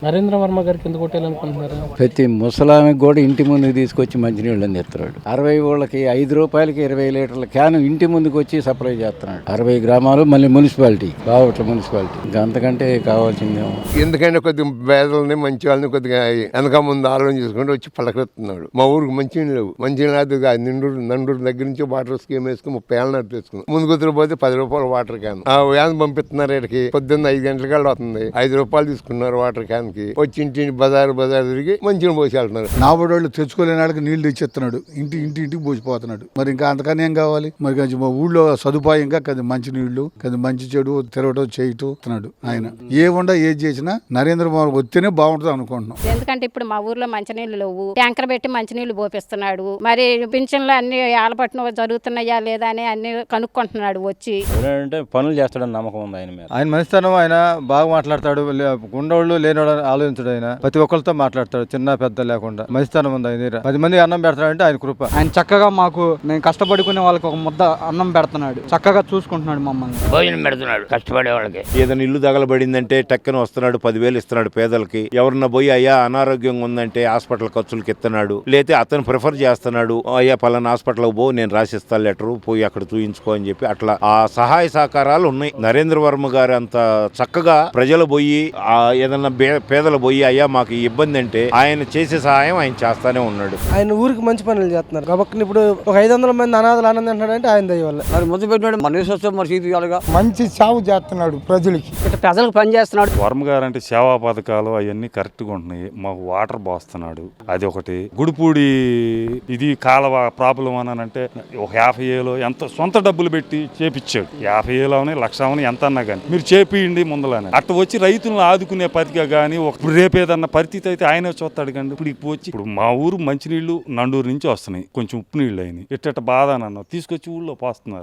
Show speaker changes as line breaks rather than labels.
నరేంద్ర వర్మ గారికి ఎందుకు కొట్టాలనుకుంటున్నారు?
ప్రతి ముసలామికి కూడా ఇంటి ముందుకు తీసుకొచ్చి మంచినీళ్ళు అందిస్తున్నాడు. 60 ఊళ్ళకి 5 రూపాయలకి 20 లీటర్ల క్యాన్ ఇంటి ముందుకు వచ్చి సప్లై చేస్తున్నాడు. 60 గ్రామాలు మళ్ళీ మున్సిపాలిటీ, బావట్ల మున్సిపాలిటీ. ఇంకా అంతకంటే కావాల్సిందేమో.
ఎందుకంటే కొద్దిగా పేదలని మంచి వాళ్ళని కొద్దిగా వెనక ముందు ఆలోచన చేసుకుంటూ వచ్చి పలకరెత్తున్నాడు. మా ఊరికి మంచినీళ్ళు లేవు. మంచినీళ్ళు నండూరు దగ్గర నుంచి వాటర్ స్కీమ్ వేసుకుని 30 ఏళ్ళ నాటి తీసుకున్నాం. ముందు కుదిరి పోతే 10 రూపాయలు వాటర్ క్యాన్. ఆ వ్యాన్ పంపిస్తున్నారు. ఇక్కడికి పొద్దున్న 5 గంటలకల్లా అవుతుంది. 5 రూపాయలు తీసుకున్నారు వాటర్ క్యాన్ కి. వచ్చి ఇంటి బజారు తిరిగి మంచిగా పోసి వెళ్తున్నారు.
నాబడోళ్ళు తెచ్చుకోలేని వాళ్ళకి నీళ్లు తెచ్చిస్తున్నాడు. ఇంటికి పోసిపోతున్నాడు. మరి ఇంకా అంతకని ఏం కావాలి? మరి కొంచెం మా ఊళ్ళో సదుపాయంగా కదా మంచి నీళ్లు, కదా మంచి చెడు తిరగటం చేయటం ఆయన ఏముండా ఏది చేసినా నరేంద్ర మోదీ వస్తేనే బాగుంటుంది అనుకుంటున్నాం.
ఎందుకంటే ఇప్పుడు మా ఊర్లో మంచినీళ్ళు లేవు. ట్యాంకర్ పెట్టి మంచినీళ్ళు పోపిస్తున్నాడు. మరి పింఛన్లు అన్ని ఆలపట్నం జరుగుతున్నాయా లేదా అని అన్ని కనుక్కుంటున్నాడు వచ్చి.
అంటే పనులు చేస్తాడని నమ్మకం ఉంది ఆయన మీద.
ఆయన మంచితనం, ఆయన బాగా మాట్లాడతాడు. ఉండోళ్ళు లేనివాడు ఆలోచించాడు. ఆయన ప్రతి ఒక్కరితో మాట్లాడతాడు, చిన్న పెద్ద లేకుండా. మంచితనం ఉంది ఆయన. 10 మంది అన్నం పెడతాడంటే ఆయన కృప.
ఆయన చక్కగా మాకు మేము కష్టపడుకునే వాళ్ళకి ఒక ముద్ద అన్నం పెడుతున్నాడు. చక్కగా చూసుకుంటున్నాడు మమ్మల్ని.
భోజనం పెడుతున్నాడు కష్టపడే వాళ్ళకి.
ఏదైనా ఇల్లు తగలబడిందంటే టక్కన వస్తున్నాడు, 10,000 ఇస్తున్నాడు పేదలకి. ఎవరన్నా పోయి అయ్యా అనారోగ్యంగా ఉందంటే హాస్పిటల్ ఖర్చులకి ఇస్తున్నాడు. లేతే అతను ప్రిఫర్ చేస్తున్నాడు, అయ్యా పలానా హాస్పిటల్కి పో, నేను రాసిస్తాను లెటరు, పోయి అక్కడ చూయించుకో అని చెప్పి. అట్లా ఆ సహాయ సహకారాలు ఉన్నాయి. నరేంద్ర వర్మ గారు అంత చక్కగా ప్రజలు పోయి ఏదన్నా పేదలు పోయి అయ్యా మాకు ఇబ్బంది అంటే ఆయన చేసే సహాయం ఆయన చేస్తానే ఉన్నాడు.
ఆయన ఊరికి మంచి పనులు చేస్తున్నారు కాబట్టి ఇప్పుడు ఒక 500 మంది అనాథలు ఆనందం అంటున్నాడంటే ఆయన దయ వల్ల.
మరి ముందు పెట్టినాడు మన
మంచి సాగు చేస్తున్నాడు ప్రజలకి.
ప్రజలకు పని చేస్తున్నాడు.
వర్మ గారు అంటే సేవా పథకాలు అవన్నీ కరెక్ట్గా ఉంటున్నాయి. మాకు వాటర్ పోస్తున్నాడు, అది ఒకటి. గుడిపూడి ఇది కాలువ ప్రాబ్లం అని అంటే ఒక 50,000 ఎంత సొంత డబ్బులు పెట్టి చేపించాడు. 50,000 అవని 1,00,000 అవని ఎంత అన్నా కానీ మీరు చేపియండి ముందలని. అట్ట వచ్చి రైతులను ఆదుకునే పరిధిగా కానీ ఒక రేపేదన్న పరిస్థితి అయితే ఆయనే చూస్తాడు. కానీ ఇప్పుడు మా ఊరు మంచినీళ్లు నండూరు నుంచి వస్తున్నాయి, కొంచెం ఉప్పు నీళ్ళు అయినాయి. ఇట్ట బాధ అన్న తీసుకొచ్చి ఊళ్ళో పోస్తున్నారు.